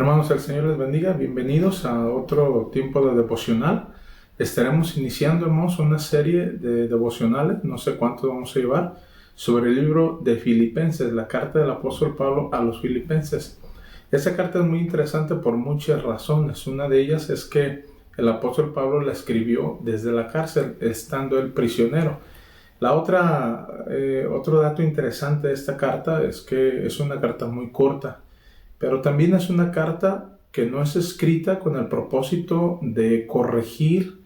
Hermanos, el Señor les bendiga. Bienvenidos a otro tiempo de devocional. Estaremos iniciando, hermanos, una serie de devocionales, no sé cuánto vamos a llevar, sobre el libro de Filipenses, la carta del apóstol Pablo a los Filipenses. Esta carta es muy interesante por muchas razones. Una de ellas es que el apóstol Pablo la escribió desde la cárcel, estando él prisionero. Otro dato interesante de esta carta es que es una carta muy corta. Pero también es una carta que no es escrita con el propósito de corregir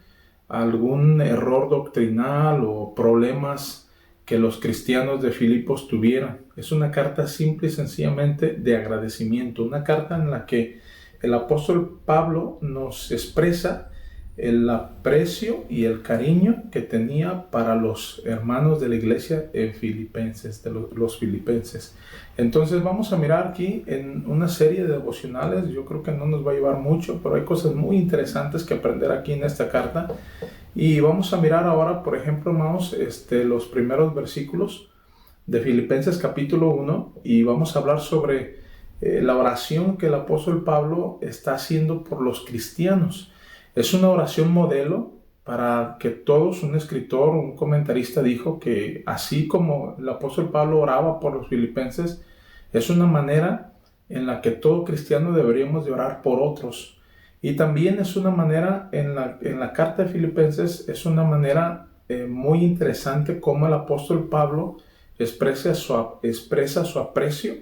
algún error doctrinal o problemas que los cristianos de Filipos tuvieran. Es una carta simple y sencillamente de agradecimiento, una carta en la que el apóstol Pablo nos expresa el aprecio y el cariño que tenía para los hermanos de la iglesia en Filipenses, los filipenses. Entonces vamos a mirar aquí en una serie de devocionales. Yo creo que no nos va a llevar mucho, pero hay cosas muy interesantes que aprender aquí en esta carta. Y vamos a mirar ahora, por ejemplo, hermanos, los primeros versículos de Filipenses capítulo 1, y vamos a hablar sobre la oración que el apóstol Pablo está haciendo por los cristianos. Es una oración modelo para que todos, un escritor, un comentarista dijo que así como el apóstol Pablo oraba por los filipenses, es una manera en la que todo cristiano deberíamos de orar por otros. Y también es una manera, en la carta de Filipenses, es una manera muy interesante como el apóstol Pablo expresa su aprecio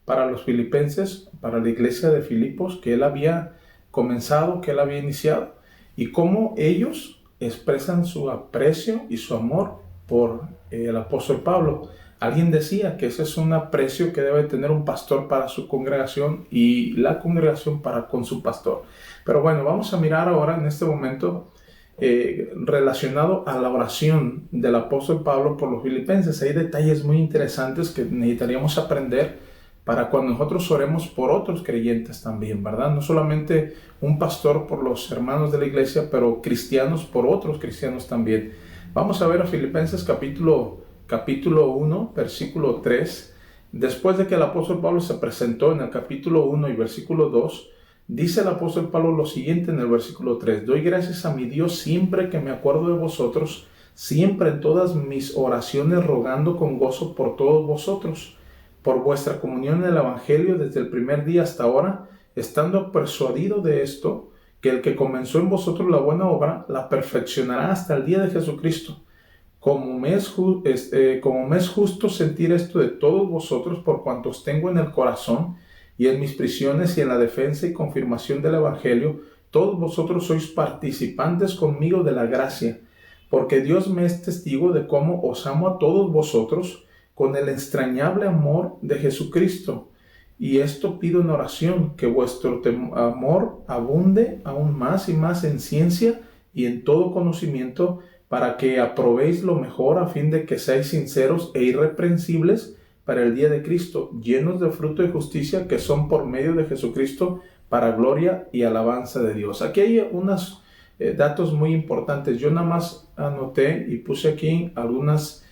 para los filipenses, para la iglesia de Filipos, que él había comenzado, que él había iniciado, y cómo ellos expresan su aprecio y su amor por el apóstol Pablo. Alguien decía que ese es un aprecio que debe tener un pastor para su congregación y la congregación para con su pastor. Pero bueno, vamos a mirar ahora en este momento relacionado a la oración del apóstol Pablo por los filipenses. Hay detalles muy interesantes que necesitaríamos aprender para cuando nosotros oremos por otros creyentes también, ¿verdad? No solamente un pastor por los hermanos de la iglesia, pero cristianos por otros cristianos también. Vamos a ver a Filipenses capítulo 1, versículo 3. Después de que el apóstol Pablo se presentó en el capítulo 1 y versículo 2, dice el apóstol Pablo lo siguiente en el versículo 3. Doy gracias a mi Dios siempre que me acuerdo de vosotros, siempre en todas mis oraciones rogando con gozo por todos vosotros, por vuestra comunión en el Evangelio desde el primer día hasta ahora, estando persuadido de esto, que el que comenzó en vosotros la buena obra, la perfeccionará hasta el día de Jesucristo. Como me es justo sentir esto de todos vosotros, por cuantos tengo en el corazón, y en mis prisiones y en la defensa y confirmación del Evangelio, todos vosotros sois participantes conmigo de la gracia, porque Dios me es testigo de cómo os amo a todos vosotros, con el entrañable amor de Jesucristo. Y esto pido en oración, que vuestro amor abunde aún más y más en ciencia y en todo conocimiento, para que aprobéis lo mejor, a fin de que seáis sinceros e irreprensibles para el día de Cristo, llenos de fruto de justicia que son por medio de Jesucristo, para gloria y alabanza de Dios. Aquí hay unos datos muy importantes. Yo nada más anoté y puse aquí algunos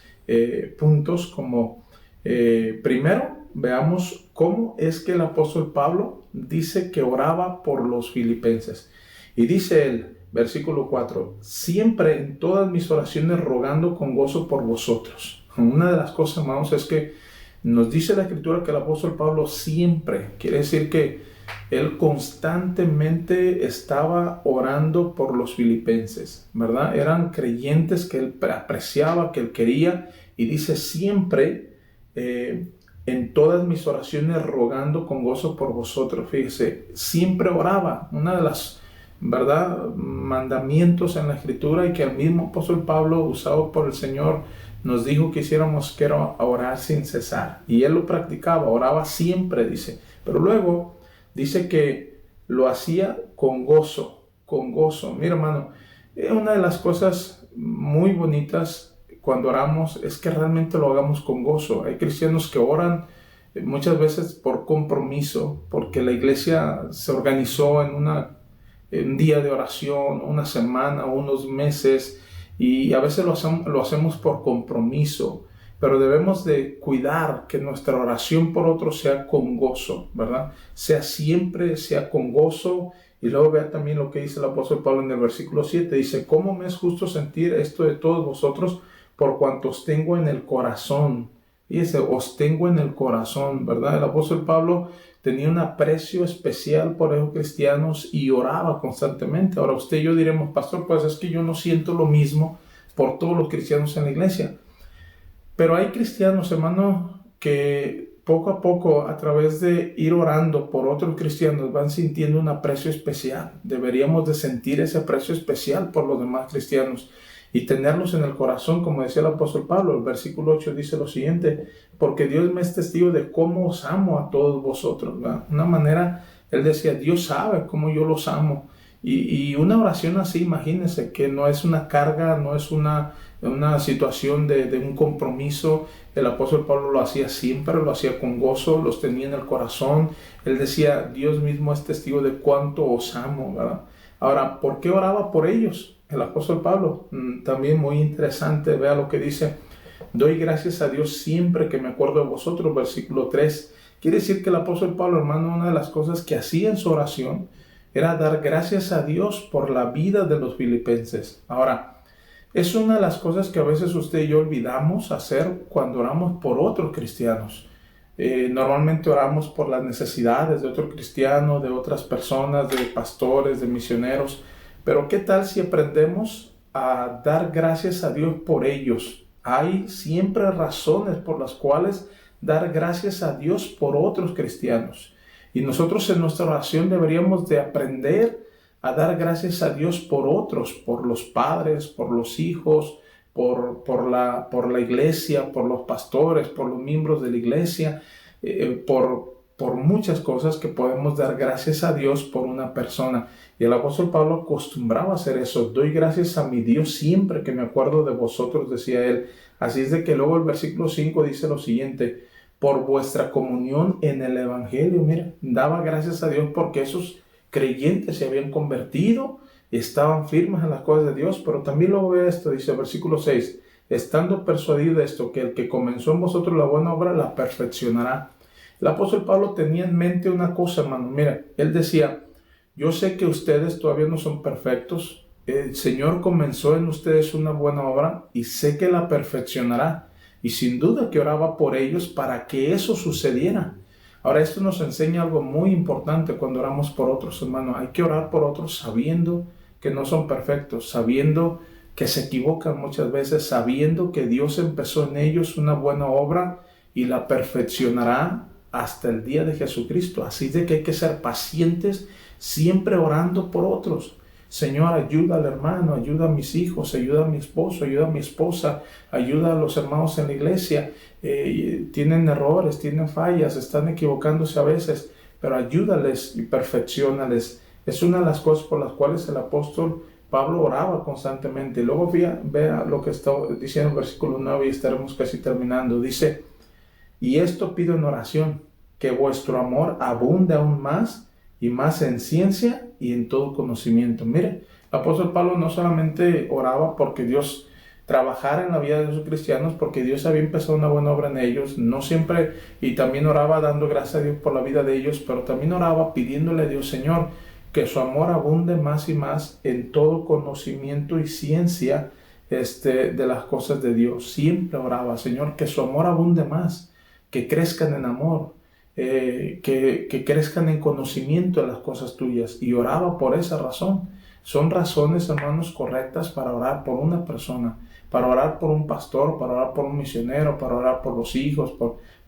puntos como primero, veamos cómo es que el apóstol Pablo dice que oraba por los filipenses. Y dice él, versículo 4, siempre en todas mis oraciones rogando con gozo por vosotros. Una de las cosas, hermanos, es que nos dice la Escritura que el apóstol Pablo siempre, quiere decir que él constantemente estaba orando por los filipenses, ¿verdad? Eran creyentes que él apreciaba, que él quería, y dice siempre en todas mis oraciones rogando con gozo por vosotros. Fíjese, siempre oraba. Una de las, ¿verdad?, mandamientos en la Escritura, y que el mismo apóstol Pablo, usado por el Señor, nos dijo que hiciéramos, que era orar sin cesar. Y él lo practicaba, oraba siempre, dice. Pero luego dice que lo hacía con gozo, con gozo. Mira, hermano, una de las cosas muy bonitas cuando oramos es que realmente lo hagamos con gozo. Hay cristianos que oran muchas veces por compromiso, porque la iglesia se organizó en un día de oración, una semana, unos meses, y a veces lo hacemos por compromiso. pero debemos de cuidar que nuestra oración por otros sea con gozo, ¿verdad? Sea con gozo. Y luego vea también lo que dice el apóstol Pablo en el versículo 7. Dice, ¿cómo me es justo sentir esto de todos vosotros por cuanto os tengo en el corazón? Fíjese, os tengo en el corazón, ¿verdad? El apóstol Pablo tenía un aprecio especial por esos cristianos y oraba constantemente. Ahora usted y yo diremos, pastor, pues es que yo no siento lo mismo por todos los cristianos en la iglesia. Pero hay cristianos, hermano, que poco a poco, a través de ir orando por otros cristianos, van sintiendo un aprecio especial. Deberíamos de sentir ese aprecio especial por los demás cristianos y tenerlos en el corazón, como decía el apóstol Pablo. El versículo 8 dice lo siguiente, porque Dios me es testigo de cómo os amo a todos vosotros, ¿verdad? Una manera, él decía, Dios sabe cómo yo los amo. Y una oración así, imagínense, que no es una carga, no es una situación de un compromiso. El apóstol Pablo lo hacía siempre, lo hacía con gozo, los tenía en el corazón. Él decía, Dios mismo es testigo de cuánto os amo, ¿verdad? Ahora, ¿por qué oraba por ellos? El apóstol Pablo, también muy interesante, vea lo que dice, doy gracias a Dios siempre que me acuerdo de vosotros, versículo 3. Quiere decir que el apóstol Pablo, hermano, una de las cosas que hacía en su oración era dar gracias a Dios por la vida de los filipenses. Ahora, es una de las cosas que a veces usted y yo olvidamos hacer cuando oramos por otros cristianos. Normalmente oramos por las necesidades de otro cristiano, de otras personas, de pastores, de misioneros. Pero ¿qué tal si aprendemos a dar gracias a Dios por ellos? Hay siempre razones por las cuales dar gracias a Dios por otros cristianos. Y nosotros en nuestra oración deberíamos de aprender a dar gracias a Dios por otros, por los padres, por los hijos, por la iglesia, por los pastores, por los miembros de la iglesia, por muchas cosas que podemos dar gracias a Dios por una persona. Y el apóstol Pablo acostumbraba a hacer eso. Doy gracias a mi Dios siempre que me acuerdo de vosotros, decía él. Así es de que luego el versículo 5 dice lo siguiente, por vuestra comunión en el evangelio. Mira, daba gracias a Dios porque esos creyentes se habían convertido, estaban firmes en las cosas de Dios, pero también luego ve esto, dice el versículo 6, estando persuadido de esto, que el que comenzó en vosotros la buena obra la perfeccionará. El apóstol Pablo tenía en mente una cosa, hermano. Mira, él decía, yo sé que ustedes todavía no son perfectos, el Señor comenzó en ustedes una buena obra y sé que la perfeccionará. Y sin duda que oraba por ellos para que eso sucediera. Ahora, esto nos enseña algo muy importante cuando oramos por otros, hermano. Hay que orar por otros sabiendo que no son perfectos, sabiendo que se equivocan muchas veces, sabiendo que Dios empezó en ellos una buena obra y la perfeccionará hasta el día de Jesucristo. Así de que hay que ser pacientes, siempre orando por otros. Señor, ayuda al hermano, ayuda a mis hijos, ayuda a mi esposo, ayuda a mi esposa, ayuda a los hermanos en la iglesia. Tienen errores, tienen fallas, están equivocándose a veces, pero ayúdales y perfecciónales. Es una de las cosas por las cuales el apóstol Pablo oraba constantemente. Y luego vea lo que está diciendo el versículo 9 y estaremos casi terminando. Dice, y esto pido en oración, que vuestro amor abunde aún más y más en ciencia y en todo conocimiento. Mire, el apóstol Pablo no solamente oraba porque Dios trabajara en la vida de esos cristianos, porque Dios había empezado una buena obra en ellos, no siempre, y también oraba dando gracias a Dios por la vida de ellos, pero también oraba pidiéndole a Dios, Señor, que su amor abunde más y más en todo conocimiento y ciencia de las cosas de Dios. Siempre oraba, Señor, que su amor abunde más, que crezcan en amor, que crezcan en conocimiento de las cosas tuyas, y oraba por esa razón. Son razones, hermanos, correctas para orar por una persona, para orar por un pastor, para orar por un misionero, para orar por los hijos,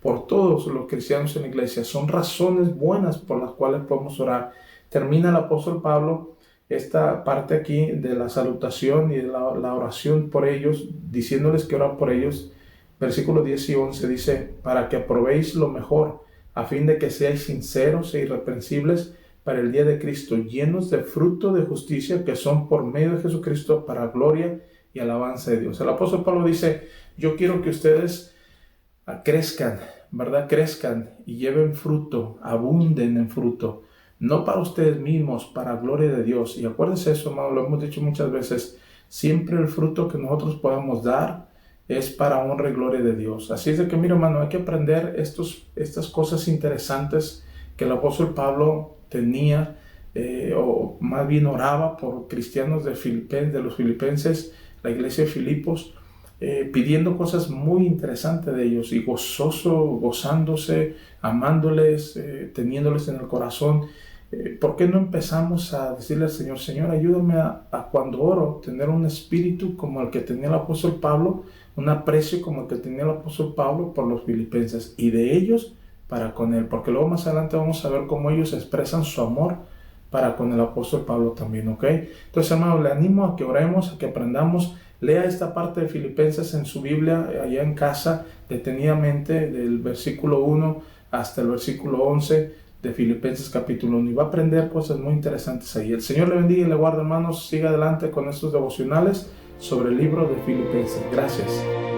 por todos los cristianos en la iglesia. Son razones buenas por las cuales podemos orar. Termina el apóstol Pablo esta parte aquí de la salutación y de la oración por ellos, diciéndoles que orar por ellos. Versículos 10 y 11 dice, para que aprobéis lo mejor, a fin de que seáis sinceros e irreprensibles para el día de Cristo, llenos de fruto de justicia que son por medio de Jesucristo para gloria y alabanza de Dios. El apóstol Pablo dice, yo quiero que ustedes crezcan, ¿verdad? Crezcan y lleven fruto, abunden en fruto, no para ustedes mismos, para gloria de Dios. Y acuérdense eso, hermano, lo hemos dicho muchas veces, siempre el fruto que nosotros podamos dar es para honra y gloria de Dios. Así es de que, mira, hermano, hay que aprender estas cosas interesantes que el apóstol Pablo tenía, o más bien oraba por cristianos de los filipenses, la iglesia de Filipos, pidiendo cosas muy interesantes de ellos y gozándose, amándoles, teniéndoles en el corazón. ¿Por qué no empezamos a decirle al Señor, Señor, ayúdame a cuando oro, tener un espíritu como el que tenía el apóstol Pablo, un aprecio como el que tenía el apóstol Pablo por los filipenses y de ellos para con él? Porque luego más adelante vamos a ver cómo ellos expresan su amor para con el apóstol Pablo también, ¿ok? Entonces, hermano, le animo a que oremos, a que aprendamos. Lea esta parte de Filipenses en su Biblia, allá en casa, detenidamente, del versículo 1 hasta el versículo 11 de Filipenses capítulo 1, y va a aprender cosas muy interesantes ahí. El Señor le bendiga y le guarde, hermanos. Siga adelante con estos devocionales sobre el libro de Filipenses. Gracias.